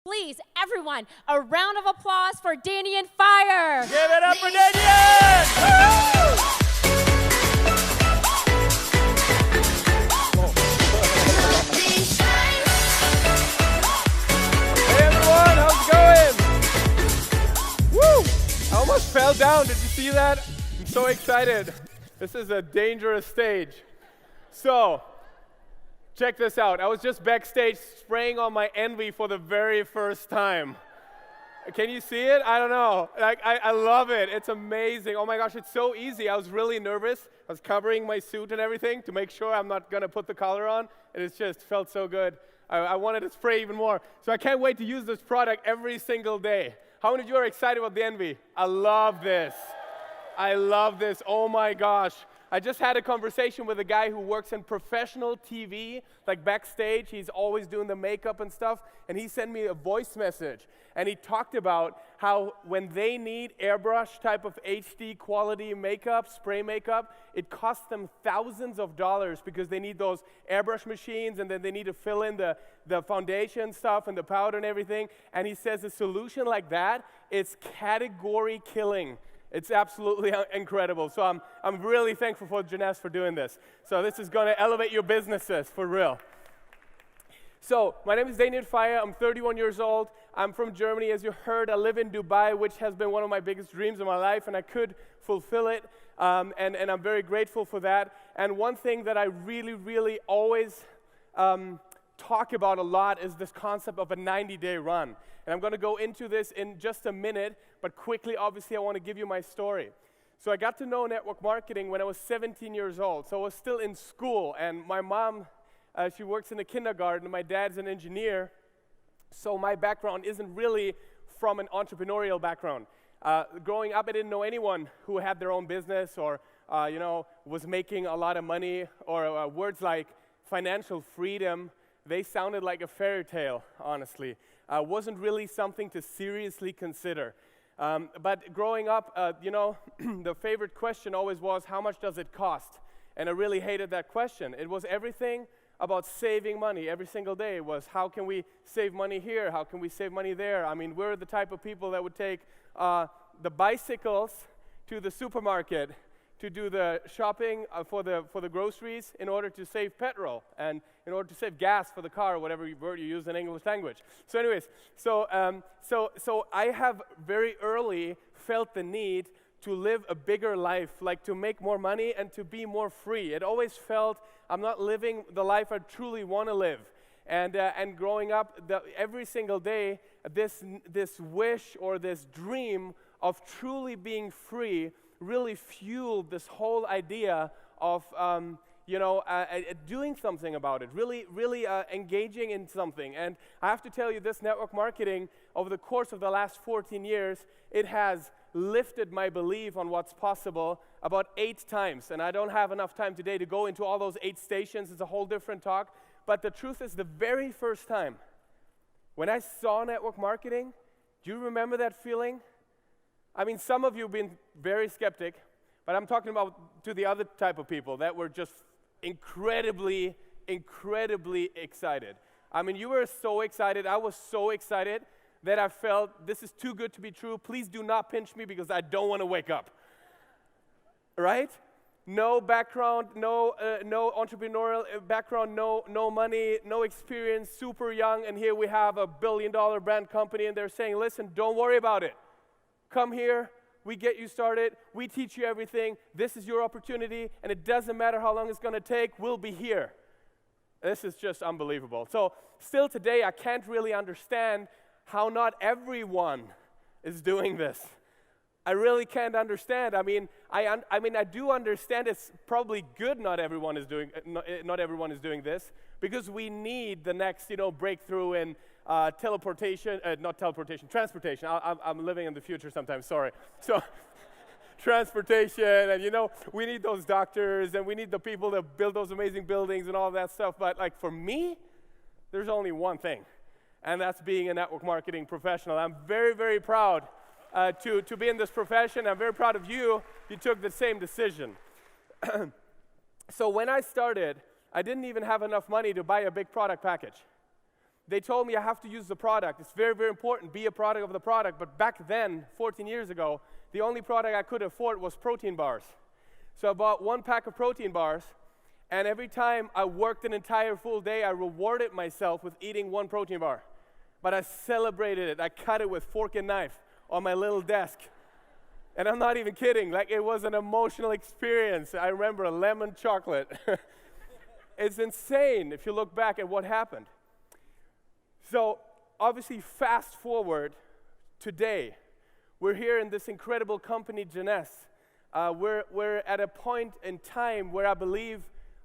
Please, everyone, a round of applause for Danien Feier. Give it up for Danien! Hey everyone, how's it going? Woo! I almost fell down. Did you see that? I'm so excited. This is a dangerous stage. So, check this out. I was just backstage spraying on my Envy for the very first time. Can you see it? I don't know. I love it. It's amazing. Oh my gosh, it's so easy. I was really nervous. I was covering my suit and everything to make sure I'm not going to put the collar on. And it just felt so good. I wanted to spray even more. So I can't wait to use this product every single day. How many of you are excited about the Envy? I love this. I love this. Oh my gosh. I just had a conversation with a guy who works in professional TV, like backstage. He's always doing the makeup and stuff, and he sent me a voice message. And he talked about how when they need airbrush type of HD quality makeup, spray makeup, it costs them thousands of dollars because they need those airbrush machines, and then they need to fill in the foundation stuff and the powder and everything. And he says a solution like that is category killing. It's absolutely incredible. So I'm really thankful for Jeunesse for doing this. So this is going to elevate your businesses for real. So my name is Danien Feier. I'm 31 years old. I'm from Germany. As you heard, I live in Dubai, which has been one of my biggest dreams in my life, and I could fulfill it. And I'm very grateful for that. And one thing that I really always talk about a lot is this concept of a 90-day run. And I'm going to go into this in just a minute, but quickly, obviously, I want to give you my story. So I got to know network marketing when I was 17 years old. So I was still in school, and my mom, she works in the kindergarten, and my dad's an engineer. So my background isn't really from an entrepreneurial background. Growing up, I didn't know anyone who had their own business or, was making a lot of money, or words like financial freedom. They sounded like a fairy tale, honestly. Wasn't really something to seriously consider. But growing up, the favorite question always was, how much does it cost? And I really hated that question. It was everything about saving money every single day. It was, how can we save money here? How can we save money there? I mean, we're the type of people that would take the bicycles to the supermarket to do the shopping for the groceries in order to save petrol and in order to save gas for the car, or whatever word you use in English language. So anyways, so I have very early felt the need to live a bigger life, like to make more money and to be more free. It always felt I'm not living the life I truly want to live. And growing up, every single day, this wish or this dream of truly being free really fueled this whole idea of doing something about it, really engaging in something. And I have to tell you, this network marketing, over the course of the last 14 years, it has lifted my belief on what's possible about 8 times. And I don't have enough time today to go into all those 8 stations. It's a whole different talk. But the truth is, the very first time when I saw network marketing, do you remember that feeling? I mean, some of you have been very skeptic, but I'm talking about to the other type of people that were just incredibly excited. I mean, you were so excited. I was so excited that I felt this is too good to be true. Please do not pinch me because I don't want to wake up. Right? No background, no entrepreneurial background, no money, no experience, super young, and here we have a billion-dollar brand company, and they're saying, listen, don't worry about it. Come here, we get you started, we teach you everything, this is your opportunity, and it doesn't matter how long it's going to take, we'll be here. This is just unbelievable. So still today, I can't really understand how not everyone is doing this. I really can't understand. I mean, I do understand it's probably good not everyone is doing this, because we need the next, breakthrough in transportation. I'm living in the future sometimes, sorry. So, transportation, and we need those doctors, and we need the people that build those amazing buildings and all that stuff. But like for me, there's only one thing, and that's being a network marketing professional. I'm very proud to be in this profession. I'm very proud of you. You took the same decision. So when I started, I didn't even have enough money to buy a big product package. they told me I have to use the product. It's very, very important, be a product of the product. But back then, 14 years ago, the only product I could afford was protein bars. So I bought 1 pack of protein bars, and every time I worked an entire full day, I rewarded myself with eating 1 protein bar. But I celebrated it. I cut it with fork and knife on my little desk. And I'm not even kidding. Like, it was an emotional experience. I remember lemon chocolate. It's insane if you look back at what happened. So, obviously, fast forward today. We're here in this incredible company, Jeunesse. We're at a point in time where I believe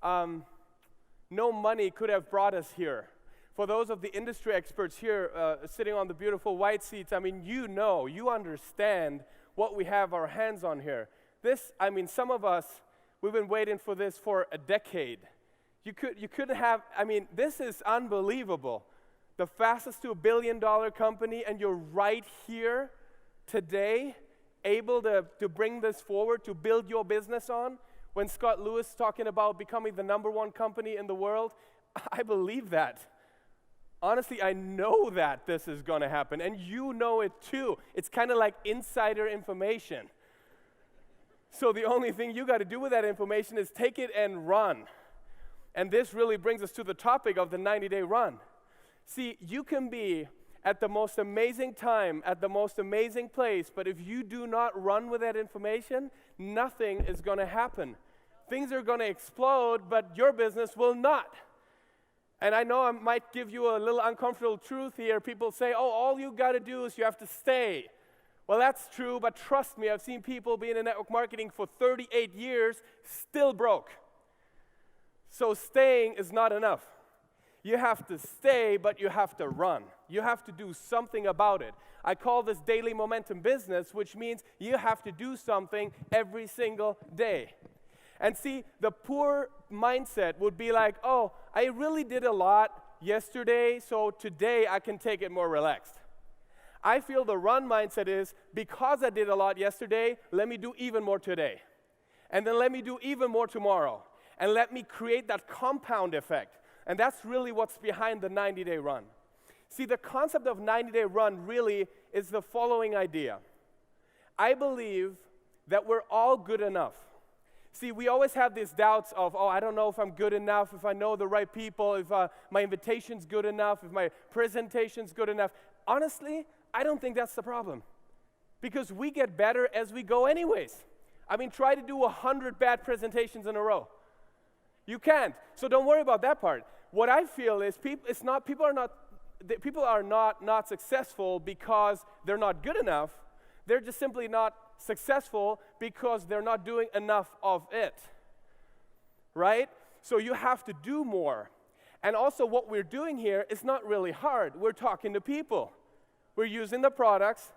no money could have brought us here. For those of the industry experts here sitting on the beautiful white seats, I mean, you understand what we have our hands on here. Some of us, we've been waiting for this for a decade. You couldn't have, this is unbelievable. The fastest to $1 billion company, and you're right here today, able to bring this forward, to build your business on. When Scott Lewis is talking about becoming the #1 company in the world, I believe that. Honestly, I know that this is going to happen, and you know it too. It's kind of like insider information. So the only thing you got to do with that information is take it and run. And this really brings us to the topic of the 90-day run. See, you can be at the most amazing time, at the most amazing place, but if you do not run with that information, nothing is going to happen. Things are going to explode, but your business will not. And I know I might give you a little uncomfortable truth here. People say, oh, all you got to do is you have to stay. Well, that's true, but trust me, I've seen people be in network marketing for 38 years, still broke. So staying is not enough. You have to stay, but you have to run. You have to do something about it. I call this daily momentum business, which means you have to do something every single day. And see, the poor mindset would be like, oh, I really did a lot yesterday, so today I can take it more relaxed. I feel the run mindset is, because I did a lot yesterday, let me do even more today. And then let me do even more tomorrow. And let me create that compound effect. And that's really what's behind the 90-day run. See, the concept of 90-day run really is the following idea. I believe that we're all good enough. See, we always have these doubts of, oh, I don't know if I'm good enough, if I know the right people, if my invitation's good enough, if my presentation's good enough. Honestly, I don't think that's the problem. Because we get better as we go anyways. Try to do 100 bad presentations in a row. You can't. So don't worry about that part. What I feel is people are not successful because they're not good enough. They're just simply not successful because they're not doing enough of it. Right? So you have to do more. And also what we're doing here is not really hard. We're talking to people. We're using the products.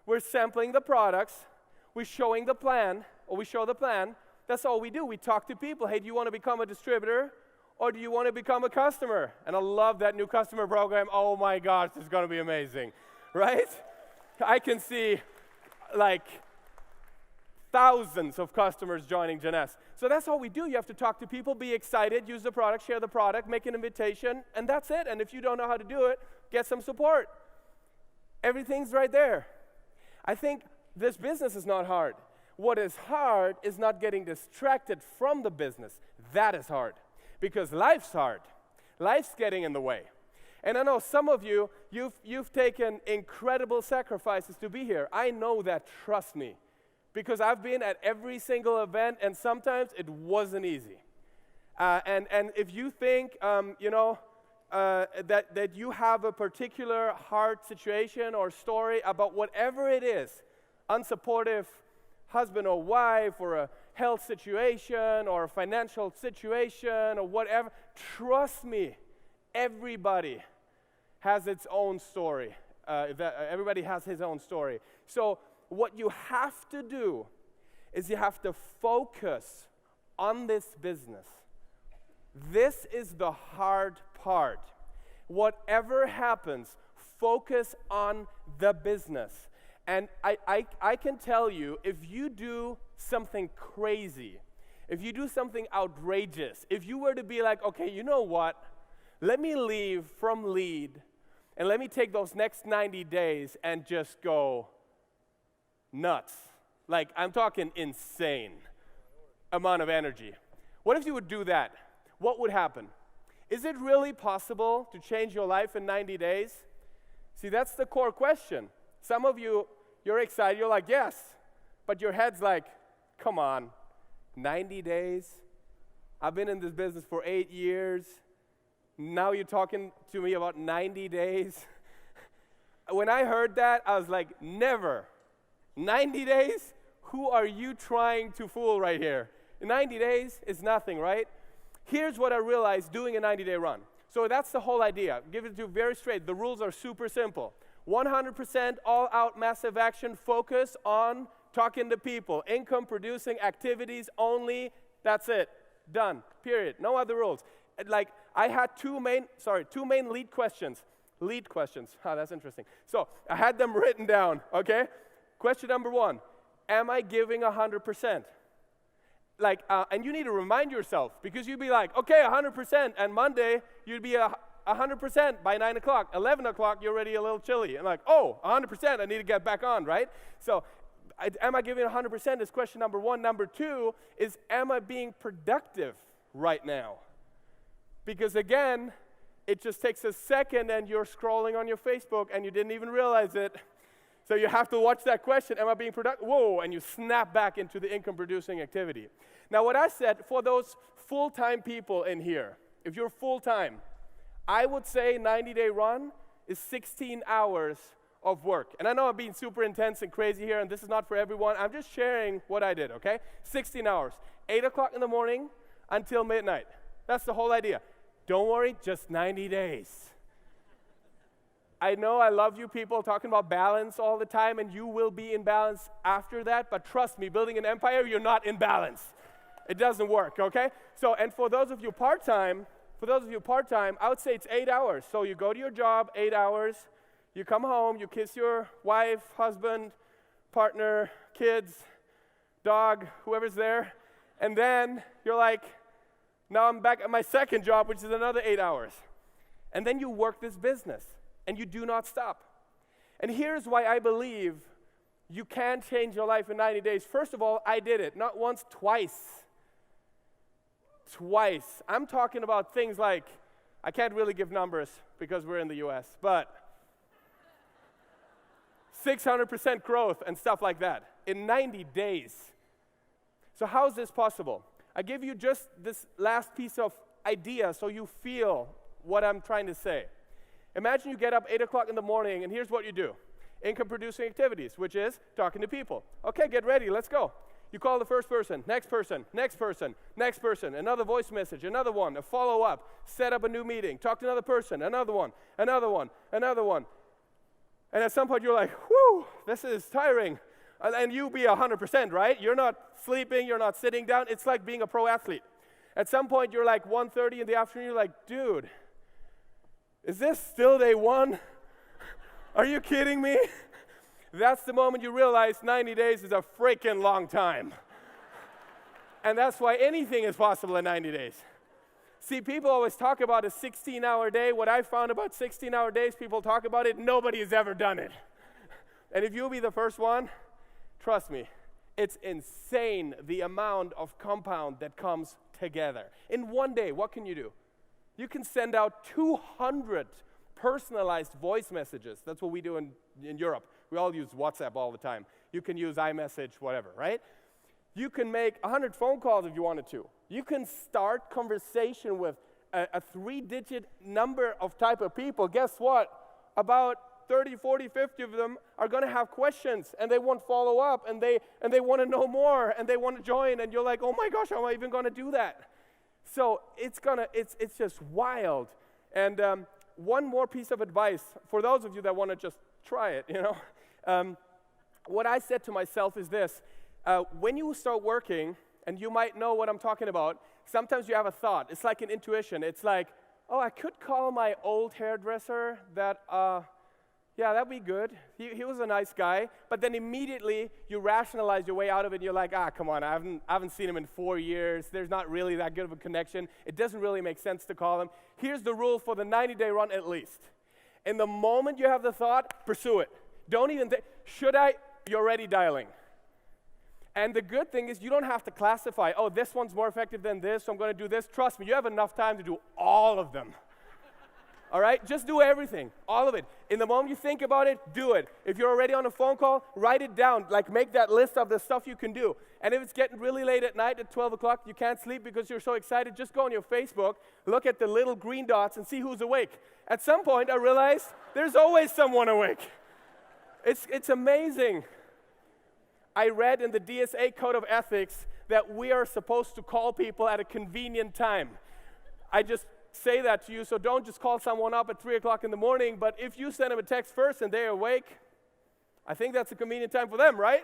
We're sampling the products. We're showing the plan, or we show the plan. That's all we do. We talk to people. Hey, do you want to become a distributor, or do you want to become a customer? And I love that new customer program. Oh my gosh, it's going to be amazing, right? I can see like thousands of customers joining Jeunesse. So that's all we do. You have to talk to people, be excited, use the product, share the product, make an invitation, and that's it. And if you don't know how to do it, get some support. Everything's right there. I think this business is not hard. What is hard is not getting distracted from the business. That is hard, because life's hard. Life's getting in the way. And I know some of you've taken incredible sacrifices to be here. I know that, trust me, because I've been at every single event, and sometimes it wasn't easy. And if you think, that you have a particular hard situation or story about whatever it is, unsupportive husband or wife, or a health situation, or a financial situation, or whatever, trust me, everybody has its own story. Everybody has his own story. So what you have to do is you have to focus on this business. This is the hard part. Whatever happens, focus on the business. And I can tell you, if you do something crazy, if you do something outrageous, if you were to be like, okay, you know what? Let me leave from lead And let me take those next 90 days and just go nuts. Like, I'm talking insane amount of energy. What if you would do that? What would happen? Is it really possible to change your life in 90 days? See, that's the core question. Some of you, you're excited, you're like, yes. But your head's like, come on, 90 days? I've been in this business for 8 years. Now you're talking to me about 90 days? When I heard that, I was like, never. 90 days? Who are you trying to fool right here? 90 days is nothing, right? Here's what I realized doing a 90-day run. So that's the whole idea. Give it to you very straight. The rules are super simple. 100% all-out massive action, focus on talking to people. Income-producing activities only. That's it. Done. Period. No other rules. Like, I had two main lead questions. Lead questions. Oh, that's interesting. So I had them written down, okay? Question number 1, am I giving 100%? Like, and you need to remind yourself, because you'd be like, okay, 100%, and Monday, you'd be 100% by 9 o'clock. 11 o'clock, you're already a little chilly. And like, oh, 100%, I need to get back on, right? So, am I giving 100% is question number 1. Number 2 is, am I being productive right now? Because again, it just takes a second and you're scrolling on your Facebook and you didn't even realize it. So you have to watch that question, am I being productive? Whoa, and you snap back into the income-producing activity. Now what I said, for those full-time people in here, if you're full-time, I would say 90-day run is 16 hours of work. And I know I'm being super intense and crazy here, and this is not for everyone. I'm just sharing what I did, okay? 16 hours, 8 o'clock in the morning until midnight. That's the whole idea. Don't worry, just 90 days. I know I love you people talking about balance all the time, and you will be in balance after that, but trust me, building an empire, you're not in balance. It doesn't work, okay? So, and for those of you part-time, I would say it's 8 hours. So you go to your job, 8 hours, you come home, you kiss your wife, husband, partner, kids, dog, whoever's there, and then you're like, now I'm back at my second job, which is another 8 hours. And then you work this business, and you do not stop. And here's why I believe you can change your life in 90 days. First of all, I did it, not once, twice. Twice. I'm talking about things like, I can't really give numbers because we're in the US, but 600% growth and stuff like that in 90 days. So how is this possible? I give you just this last piece of idea so you feel what I'm trying to say. Imagine you get up 8 o'clock in the morning, and here's what you do. Income-producing activities, which is talking to people. Okay, get ready, let's go. You call the first person, next person, next person, next person, another voice message, another one, a follow-up, set up a new meeting, talk to another person, another one, another one, another one. And at some point you're like, whew, this is tiring. And you be 100%, right? You're not sleeping, you're not sitting down. It's like being a pro athlete. At some point you're like 1:30 in the afternoon, you're like, dude, is this still day 1? Are you kidding me? That's the moment you realize 90 days is a freaking long time. And that's why anything is possible in 90 days. See, people always talk about a 16-hour day. What I found about 16-hour days, people talk about it, nobody has ever done it. And if you'll be the first one, trust me, it's insane the amount of compound that comes together. In one day, what can you do? You can send out 200 personalized voice messages. That's what we do in Europe. We all use WhatsApp all the time. You can use iMessage, whatever, right? You can make 100 phone calls if you wanted to. You can start conversation with a 3-digit number of type of people. Guess what? About 30, 40, 50 of them are going to have questions, and they want follow up, and they want to know more, and they want to join, and you're like, oh my gosh, how am I even going to do that? So it's just wild. And one more piece of advice for those of you that want to just try it, you know. What I said to myself is this. When you start working, and you might know what I'm talking about, sometimes you have a thought. It's like an intuition. It's like, oh, I could call my old hairdresser that, yeah, that'd be good. He was a nice guy. But then immediately you rationalize your way out of it, and you're like, come on, I haven't seen him in 4 years. There's not really that good of a connection. It doesn't really make sense to call him. Here's the rule for the 90-day run at least. In the moment you have the thought, pursue it. Don't even think, should I? You're already dialing. And the good thing is you don't have to classify, oh, this one's more effective than this, so I'm going to do this. Trust me, you have enough time to do all of them. All right? Just do everything, all of it. In the moment you think about it, do it. If you're already on a phone call, write it down. Like, make that list of the stuff you can do. And if it's getting really late at night at 12 o'clock, you can't sleep because you're so excited, just go on your Facebook, look at the little green dots and see who's awake. At some point, I realized there's always someone awake. It's amazing. I read in the DSA Code of Ethics that we are supposed to call people at a convenient time. I just say that to you, so don't just call someone up at 3 o'clock in the morning, but if you send them a text first and they're awake, I think that's a convenient time for them, right?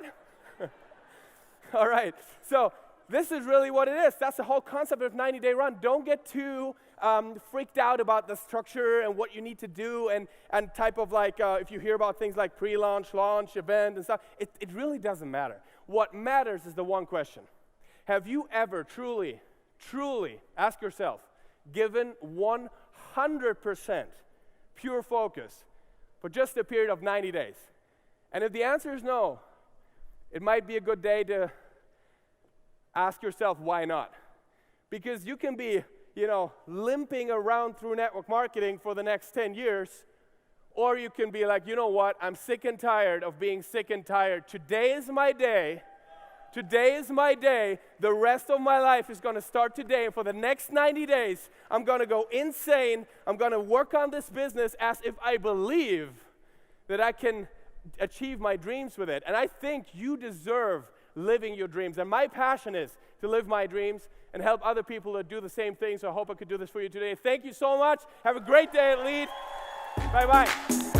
All right, so this is really what it is. That's the whole concept of 90-day run. Don't get too freaked out about the structure and what you need to do and type of like, if you hear about things like pre-launch, launch, event and stuff, it really doesn't matter. What matters is the one question. Have you ever truly, ask yourself, given 100% pure focus for just a period of 90 days? And if the answer is no, it might be a good day to ask yourself why not. Because you can be, limping around through network marketing for the next 10 years, or you can be like, you know what, I'm sick and tired of being sick and tired. Today is my day. Today is my day. The rest of my life is going to start today. And for the next 90 days, I'm going to go insane. I'm going to work on this business as if I believe that I can achieve my dreams with it. And I think you deserve living your dreams. And my passion is to live my dreams and help other people to do the same thing. So I hope I could do this for you today. Thank you so much. Have a great day at Lead. Bye-bye.